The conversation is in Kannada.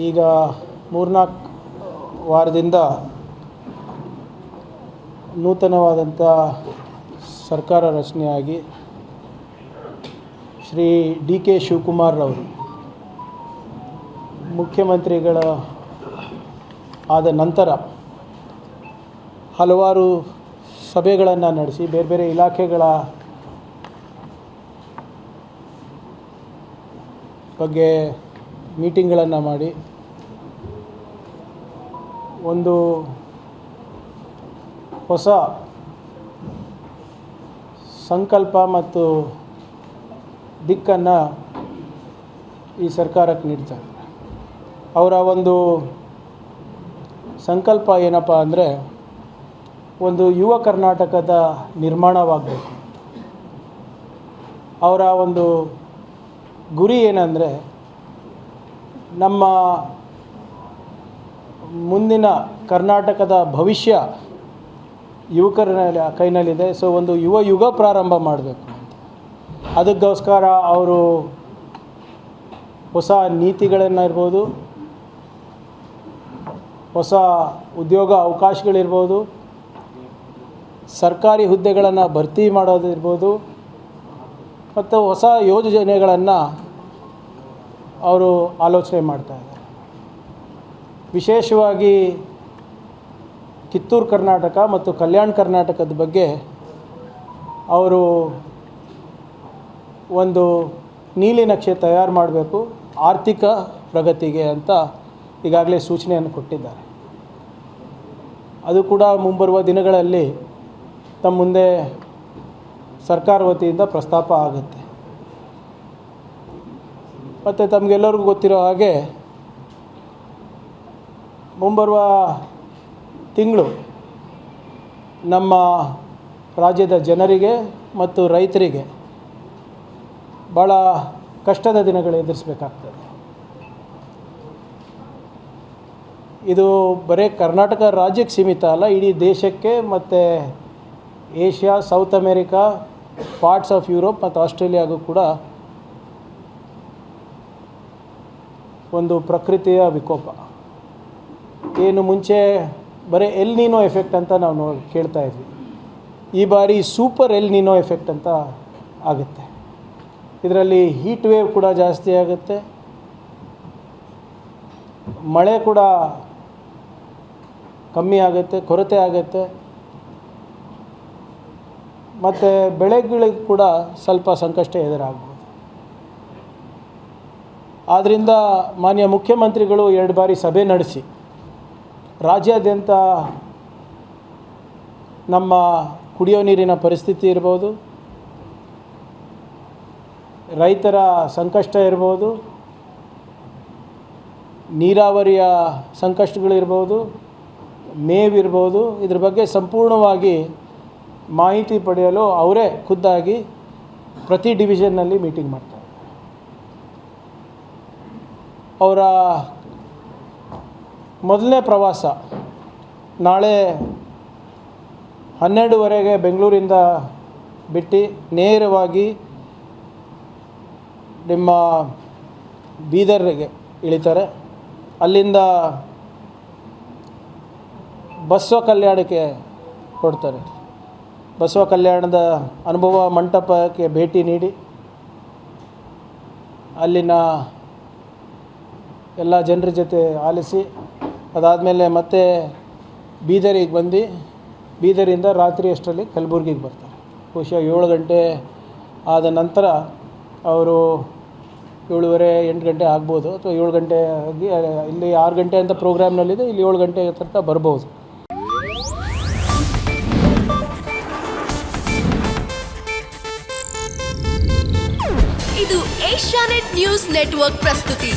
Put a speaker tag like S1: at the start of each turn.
S1: ಈಗ 3-4 ವಾರದಿಂದ ನೂತನವಾದಂಥ ಸರ್ಕಾರ ರಚನೆಯಾಗಿ ಶ್ರೀ ಡಿ ಕೆ ಶಿವಕುಮಾರ್ ಅವರು ಮುಖ್ಯಮಂತ್ರಿಗಳ ಆದ ನಂತರ ಹಲವಾರು ಸಭೆಗಳನ್ನು ನಡೆಸಿ ಬೇರೆ ಬೇರೆ ಇಲಾಖೆಗಳ ಬಗ್ಗೆ ಮೀಟಿಂಗ್ಗಳನ್ನು ಮಾಡಿ ಒಂದು ಹೊಸ ಸಂಕಲ್ಪ ಮತ್ತು ದಿಕ್ಕನ್ನು ಈ ಸರ್ಕಾರಕ್ಕೆ ನೀಡ್ತಾರೆ. ಅವರ ಒಂದು ಸಂಕಲ್ಪ ಏನಪ್ಪ ಅಂದರೆ ಒಂದು ಯುವ ಕರ್ನಾಟಕದ ನಿರ್ಮಾಣವಾಗಬೇಕು. ಅವರ ಒಂದು ಗುರಿ ಏನಂದರೆ ನಮ್ಮ ಮುಂದಿನ ಕರ್ನಾಟಕದ ಭವಿಷ್ಯ ಯುವಕರ ಕೈನಲ್ಲಿದೆ. ಸೊ ಒಂದು ಯುವ ಯುಗ ಪ್ರಾರಂಭ ಮಾಡಬೇಕು ಅಂತ. ಅದಕ್ಕೋಸ್ಕರ ಅವರು ಹೊಸ ನೀತಿಗಳನ್ನು ಇರ್ಬೋದು, ಹೊಸ ಉದ್ಯೋಗ ಅವಕಾಶಗಳಿರ್ಬೋದು, ಸರ್ಕಾರಿ ಹುದ್ದೆಗಳನ್ನು ಭರ್ತಿ ಮಾಡೋದಿರ್ಬೋದು ಮತ್ತು ಹೊಸ ಯೋಜನೆಗಳನ್ನು ಅವರು ಆಲೋಚನೆ ಮಾಡ್ತಾಯಿದ್ದಾರೆ. ವಿಶೇಷವಾಗಿ ಕಿತ್ತೂರು ಕರ್ನಾಟಕ ಮತ್ತು ಕಲ್ಯಾಣ ಕರ್ನಾಟಕದ ಬಗ್ಗೆ ಅವರು ಒಂದು ನೀಲಿ ನಕ್ಷೆ ತಯಾರು ಮಾಡಬೇಕು ಆರ್ಥಿಕ ಪ್ರಗತಿಗೆ ಅಂತ ಈಗಾಗಲೇ ಸೂಚನೆಯನ್ನು ಕೊಟ್ಟಿದ್ದಾರೆ. ಅದು ಕೂಡ ಮುಂಬರುವ ದಿನಗಳಲ್ಲಿ ತಮ್ಮ ಮುಂದೆ ಸರ್ಕಾರ ವತಿಯಿಂದ ಪ್ರಸ್ತಾಪ ಆಗುತ್ತೆ. ಮತ್ತು ತಮಗೆಲ್ಲರಿಗೂ ಗೊತ್ತಿರೋ ಹಾಗೆ ಮುಂಬರುವ ತಿಂಗಳು ನಮ್ಮ ರಾಜ್ಯದ ಜನರಿಗೆ ಮತ್ತು ರೈತರಿಗೆ ಭಾಳ ಕಷ್ಟದ ದಿನಗಳು ಎದುರಿಸಬೇಕಾಗ್ತದೆ. ಇದು ಬರೀ ಕರ್ನಾಟಕ ರಾಜ್ಯಕ್ಕೆ ಸೀಮಿತ ಅಲ್ಲ, ಇಡೀ ದೇಶಕ್ಕೆ ಮತ್ತು Asia, south America, parts of Europe ಮತ್ತು ಆಸ್ಟ್ರೇಲಿಯಾಗೂ ಕೂಡ ಒಂದು ಪ್ರಕೃತಿಯ ವಿಕೋಪ. ಏನು ಮುಂಚೆ ಬರೀ ಎಲ್ ನೀನೋ ಎಫೆಕ್ಟ್ ಅಂತ ನಾವು ಕೇಳ್ತಾ ಇದ್ವಿ, ಈ ಬಾರಿ ಸೂಪರ್ ಎಲ್ ನೀನೋ ಎಫೆಕ್ಟ್ ಅಂತ ಆಗುತ್ತೆ. ಇದರಲ್ಲಿ ಹೀಟ್ ವೇವ್ ಕೂಡ ಜಾಸ್ತಿ ಆಗುತ್ತೆ, ಮಳೆ ಕೂಡ ಕಮ್ಮಿ ಆಗುತ್ತೆ, ಕೊರತೆ ಆಗುತ್ತೆ, ಮತ್ತು ಬೆಳೆಗಳಿಗೆ ಕೂಡ ಸ್ವಲ್ಪ ಸಂಕಷ್ಟ ಎದುರಾಗ್ಬೋದು. ಆದ್ದರಿಂದ ಮಾನ್ಯ ಮುಖ್ಯಮಂತ್ರಿಗಳು 2 ಬಾರಿ ಸಭೆ ನಡೆಸಿ ರಾಜ್ಯಾದ್ಯಂತ ನಮ್ಮ ಕುಡಿಯೋ ನೀರಿನ ಪರಿಸ್ಥಿತಿ ಇರ್ಬೋದು, ರೈತರ ಸಂಕಷ್ಟ ಇರ್ಬೋದು, ನೀರಾವರಿಯ ಸಂಕಷ್ಟಗಳಿರ್ಬೋದು, ಮೇವಿರ್ಬೋದು, ಇದ್ರ ಬಗ್ಗೆ ಸಂಪೂರ್ಣವಾಗಿ ಮಾಹಿತಿ ಪಡೆಯಲು ಅವರೇ ಖುದ್ದಾಗಿ ಪ್ರತಿ ಡಿವಿಷನ್ನಲ್ಲಿ ಮೀಟಿಂಗ್ ಮಾಡ್ತಾರೆ. ಅವರ ಮೊದಲನೇ ಪ್ರವಾಸ ನಾಳೆ 12:30 ಬೆಂಗಳೂರಿಂದ ಬಿಟ್ಟು ನೇರವಾಗಿ ನಿಮ್ಮ ಬೀದರ್ಗೆ ಇಳಿತಾರೆ. ಅಲ್ಲಿಂದ ಬಸವ ಕಲ್ಯಾಣಕ್ಕೆ ಕೊಡ್ತಾರೆ. ಬಸವ ಕಲ್ಯಾಣದ ಅನುಭವ ಮಂಟಪಕ್ಕೆ ಭೇಟಿ ನೀಡಿ ಅಲ್ಲಿನ ಎಲ್ಲ ಜನರ ಜೊತೆ ಆಲಿಸಿ, ಅದಾದಮೇಲೆ ಮತ್ತೆ ಬೀದರಿಗೆ ಬಂದು ಬೀದರಿಂದ ರಾತ್ರಿ ಅಷ್ಟರಲ್ಲಿ ಕಲಬುರಗಿಗೆ ಬರ್ತಾರೆ. ಬಹುಶಃ 7 ಗಂಟೆ ಆದ ನಂತರ ಅವರು 7:30-8 ಗಂಟೆ ಆಗ್ಬೋದು, ಅಥವಾ 7 ಗಂಟೆ ಆಗಿ ಇಲ್ಲಿ 6 ಗಂಟೆ ಅಂತ ಪ್ರೋಗ್ರಾಮ್ನಲ್ಲಿದೆ, ಇಲ್ಲಿ 7 ಗಂಟೆ ತನಕ ಬರ್ಬೋದು.
S2: ಇದು ಏಷ್ಯಾನೆಟ್ ನ್ಯೂಸ್ ನೆಟ್ವರ್ಕ್ ಪ್ರಸ್ತುತಿ.